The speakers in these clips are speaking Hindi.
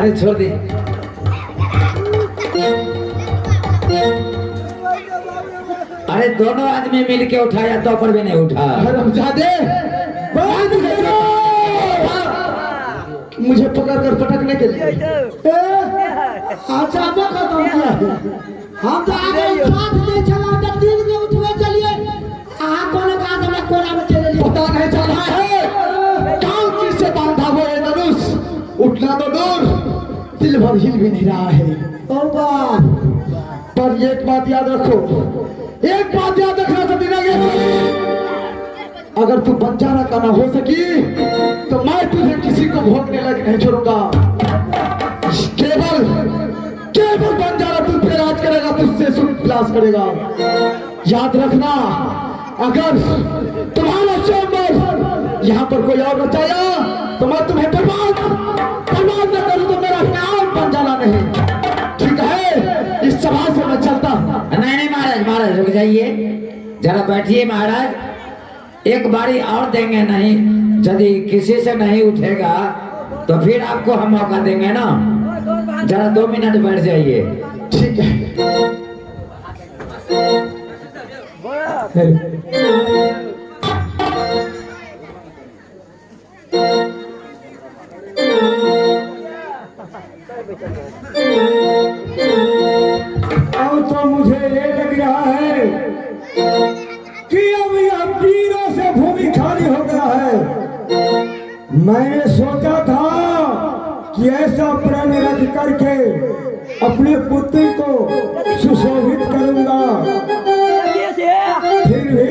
अरे छोड़ दे। अरे दोनों आदमी मिल के उठाया तो पर भी नहीं उठा। मुझे पकड़ कर पटकने के लिए अचानक खत्म किया। हम तो आगे साथ में चला तीन के उठवे चलिए कौन कहा हमें कोना में चले पता नहीं चला है कौन किससे बांधा हुआ है धनुष। उठना तो दूर दिल भर हिल भी नहीं रहा है। पर एक बात याद रखो, एक बात याद रखना सभी अगर तू बंजारा का ना हो सकी तो मैं तुझे किसी को भोगने लग नहीं छोड़ूंगा। केवल केवल बंजारा तू पे राज करेगा, तुझसे सुख विलास करेगा। याद रखना अगर तुम्हारा चैम्बर यहाँ पर कोई और बचाया तो मैं तुम्हें बर्बाद न करूं तो मेरा नाम बंजारा नहीं। ठीक है, इस सभा से मैं चलता। नहीं महाराज, महाराज रुक जाइए जरा बैठिए महाराज। एक बारी और देंगे नहीं, यदि किसी से नहीं उठेगा तो फिर आपको हम मौका देंगे ना। जरा 2 मिनट बैठ जाइए। ठीक है। अब तो मुझे ये लग रहा है कि अब यह वीरों से भूमि खाली हो गया है। मैंने सोचा था कि ऐसा प्रण रख करके अपने पुत्र को सुशोभित करूंगा, फिर भी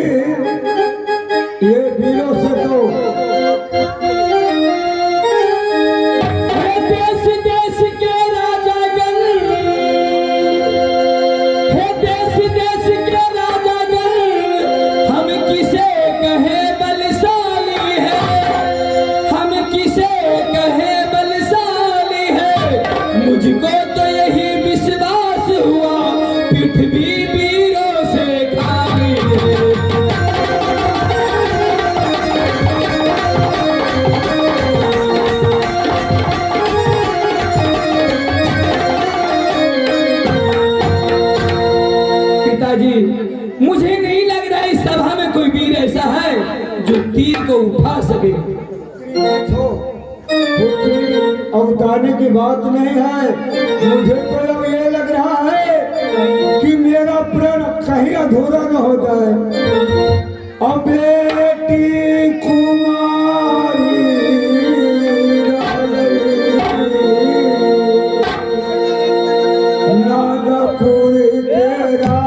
ये वीरों से तो मुझे नहीं लग रहा इस सभा में कोई वीर ऐसा है जो तीर को उठा सके। अवतारने की बात नहीं है, मुझे तो अब ये लग रहा है कि मेरा प्रण कहीं अधूरा न हो जाए। अब बेटी कुमारी नागपुर तेरा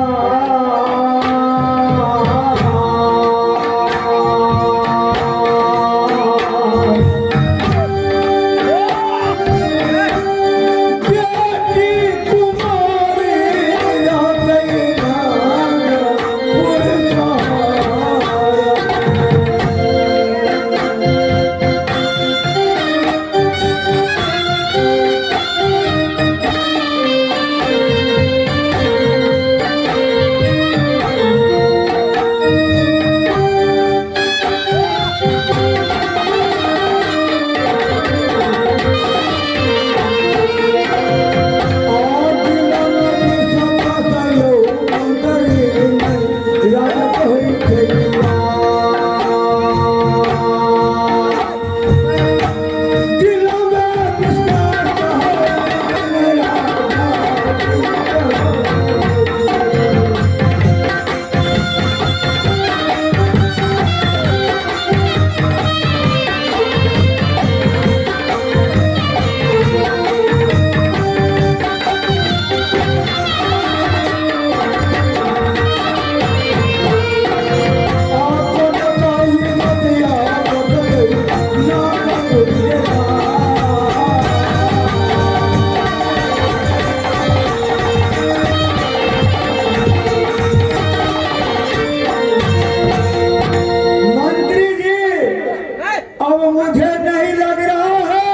अब मुझे नहीं लग रहा है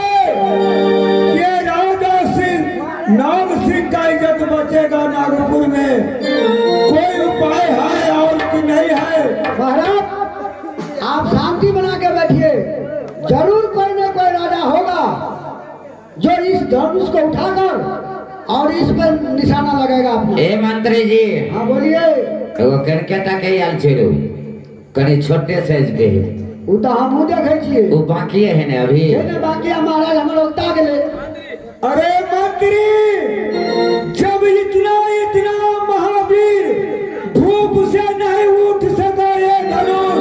कि राजा सिंह नाग सिंह का इज्जत बचेगा नागपुर में। कोई उपाय है और कि नहीं है? महाराज आप शांति बना के बैठिए, जरूर कोई न कोई राजा होगा जो इस धनुष को उठाकर और इस पर निशाना लगाएगा अपना। ए मंत्री जी, हाँ बोलिए। वो करकेटा के आल छेड़ो, कनी छोटे साइज के है। वो तो हम देखे छिए, वो बाकी है ने अभी। ये ने बाकी महाराज हमारा उठा गेले। अरे मंत्री, जब इतना इतना महावीर धूप से नहीं उठ सका ये धनुष,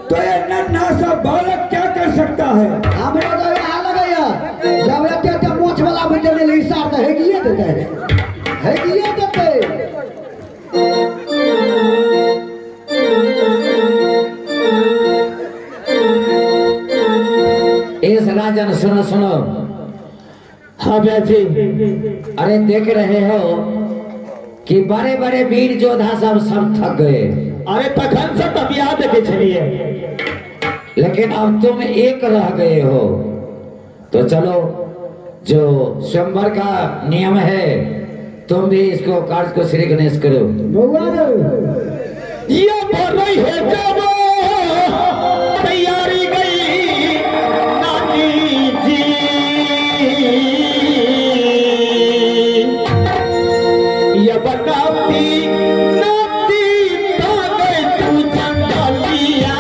तो ये नन्हा सा बालक क्या कर सकता है? हमरा तो यहाँ लगैया जब एते मोछ वाला बैठे ले हिसाब तो हेगिए देते, हेगिए देते। इस राजन सुनो सुनो। हाँ जी। अरे देख रहे हो कि बड़े बड़े वीर योद्धा सब थक गए। अरे तखन से तब याद देखे छलिए, लेकिन अब तुम एक रह गए हो, तो चलो जो स्वयंवर का नियम है तुम भी इसको कार्य को श्री गणेश करो। ये भर रही है जब तैयारी गई नानी जी, ये बनाती नाती भागे तू चंदलिया।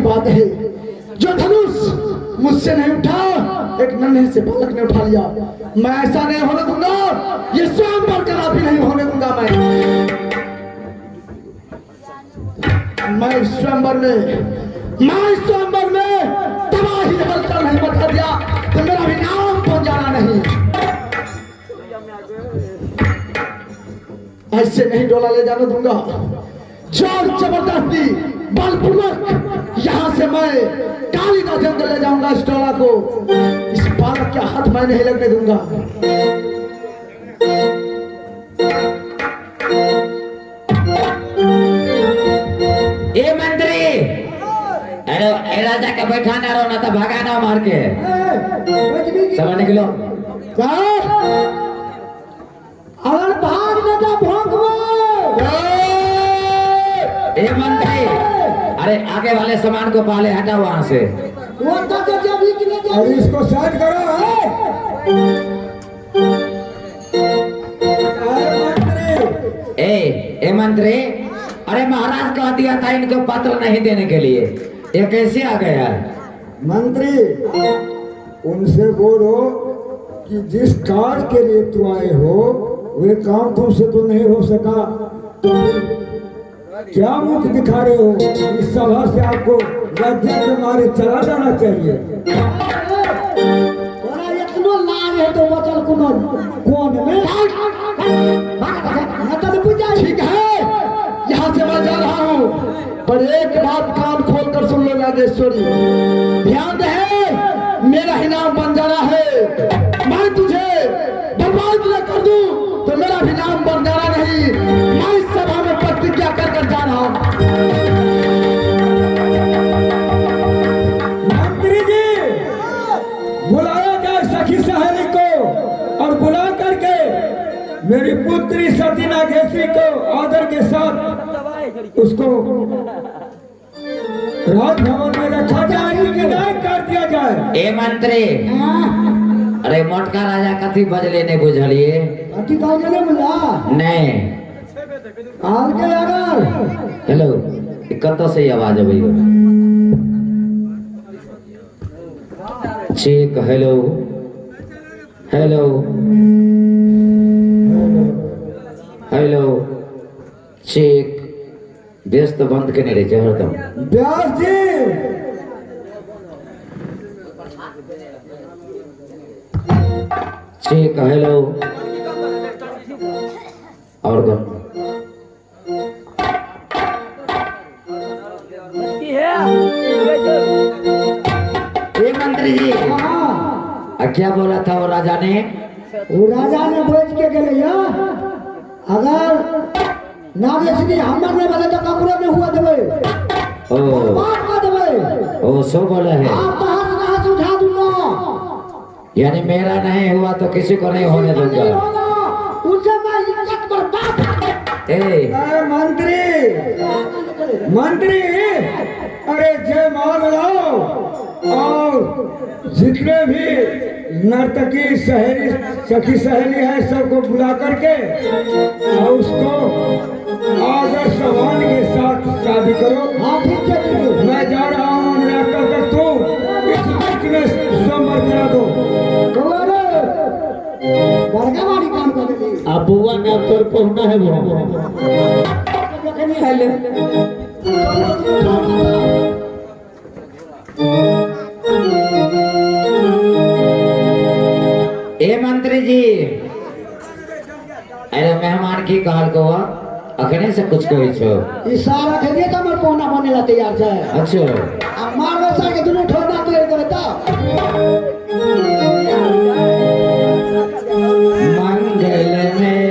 बात है। जो धनुष मुझसे नहीं उठा, एक नन्हे से बालक ने उठा लिया। मैं ऐसा नहीं होने दूंगा, ये स्वयंवर कदापि नहीं होने दूंगा। मैं स्वयंवर में तबाही हलचल नहीं बता दिया तो मेरा भी नाम तो जाना नहीं। ऐसे नहीं डोला ले जाने दूंगा। जोर जबरदस्ती बलपूर्वक यहाँ से मैं कालीदा जंगल ले जाऊंगा। इस डोला को, इस बालक के हाथ मैं नहीं लगने दूंगा। ए मंत्री, अरे राजा का बैठाना रहो ना तो भगाना मार के समझ निकलो। अगर भाग न जा भोंकवा। ए मंत्री, अरे आगे वाले सामान को पहले हटाओ वहां से। अरे इसको साइड करो। ए मंत्री, अरे महाराज कह दिया था इनको पत्र नहीं देने के लिए, ये कैसे आ गया? मंत्री, उनसे बोलो कि जिस कार्य के लिए तू आए हो वे काम तुमसे तो नहीं हो सका, तो क्या मुख दिखा रहे हो? इस सभा से आपको लज्जा के मारे चला जाना चाहिए। लाज है तो बचल कौन में? ठीक है, यहाँ से मैं जा रहा हूँ, पर एक बात कान खोल कर सुन लो राजेश्वरी। ध्यान दे, मेरा ही नाम बन जाना है। मैं तुझे बर्बाद न कर दूं तो मेरा भी नाम बन जाना नहीं। मैं इस सभा में प्रतिज्ञा कर जा रहा हूँ। मंत्री जी, बुलाया जाए सखी सहेली को और बुला करके मेरी पुत्री सती नागेश्वरी को आदर के साथ उसको राजभवन में रखा जाए, विदाई कर दिया जाए। ए मंत्री, अरे मोटका राजा कथी बजले ने बुझलिए? अति काजले बुला नहीं। आगे अगर हेलो, कत से आवाज अबै? Check. Hello hello hello check. व्यस्त बंद के नहीं रहे हरदम। व्यास जी, चेक। हेलो और कौन? ए मंत्री जी, क्या बोला था वो राजा ने? वो राजा ने बोझ के गए अगर नागेश्वरी हमर ने बोले तो कपड़े में हुआ देवे ओ बात का देवे। ओ सो बोले है, आप कहां से उठा दूंगा, यानी मेरा नहीं हुआ तो किसी को नहीं होने दूंगा। उनसे मैं इज्जत बर्बाद। ए मंत्री, अरे जय मान लो और जितने भी नर्तकी सहेली सखी सहेली है सबको बुला करके और उसको आदर सम्मान के साथ शादी करो। हाँ ठीक है, मैं जा रहा हूँ नाटक कर, तू इस बीच में स्वयंवर करा दो। बड़गावाड़ी काम कर दे। अब बुआ ने तोर पहुंना है वो। हेलो, ए मंत्री जी, अरे मेहमान की कहल को अखने से कुछ कही छो। इशारा के दिए तो हमर पौना बनेला तैयार है। अच्छा, अब मार बसा के दुनू ठोड़ा तैयार करे तो मंगल में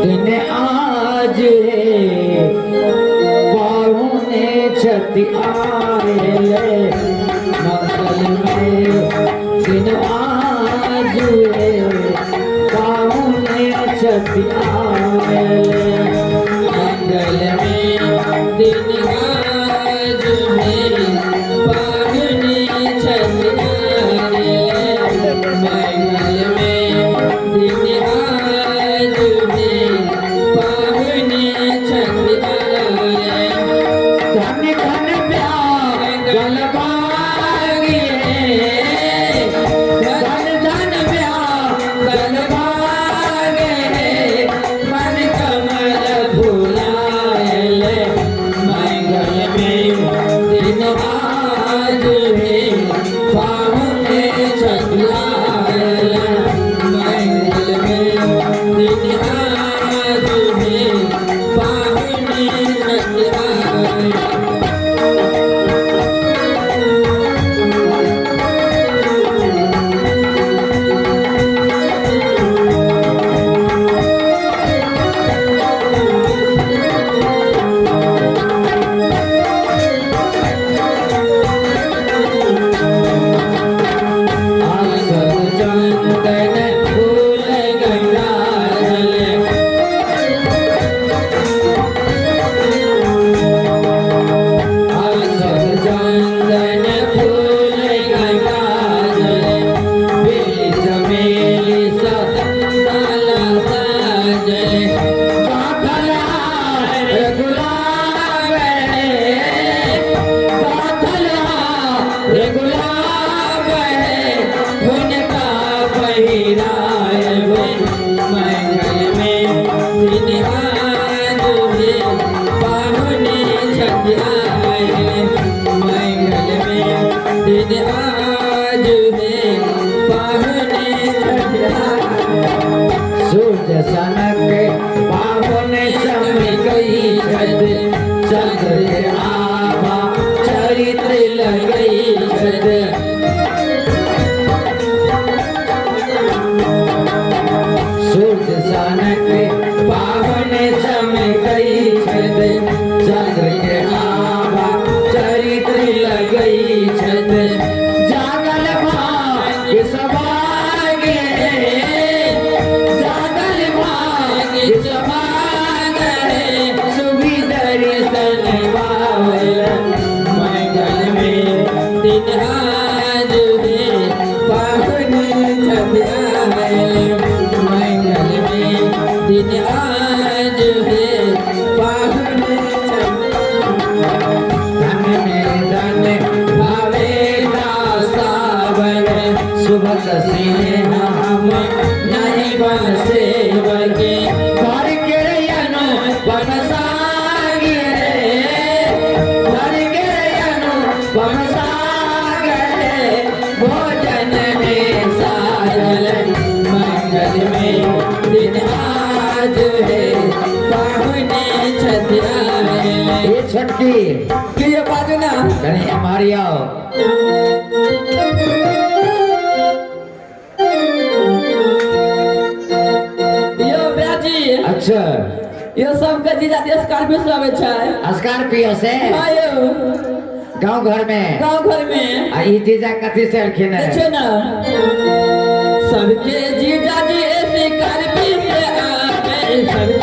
दिन आज पाहुने छति आए। मंगल में दिन आज पाहुने छति आए। मंगल में दिन आज पाहुने छति आए। मंगल में दिन आज पाहुने छति आए। धन धन प्यार छठ आए, मंगल में दिन आज है, पावने छठ आए। सूर्य सनक पावन चमक गई छठ, चंद्र के आभा चरित्र लगई छठ। सूर्य सनक पावन चमक गई छठ, चंद्र के आभा चरित्र लगई छठ। जागल भाग्य सभागे, जागल भाग्य सभागे, सुभी दर्शन पावल। मंगल में दिन आज है, पावने छठ आए, मंगल में दिन आज है, पावने छठ। धन में धन भावेगा सावन, सुभग सिंह हम नहीं बन सेवके। घर के अनु बन सागे, घर के अनु बन सागे, भोजन में साजल। मंगल में दिन आज है, पावने छठ आए। ये छठी कि ये बाजू ना कहीं हमारी आओ। यो ब्याजी, अच्छा यो सब के जीजा देश स्कॉर्पियो से आवे छै। स्कॉर्पियो से आयो गांव घर में गांव घर में आ ई जीजा कथी से अलखिन है? देखे ना, सबके जीजा जी स्कॉर्पियो से आवे, सब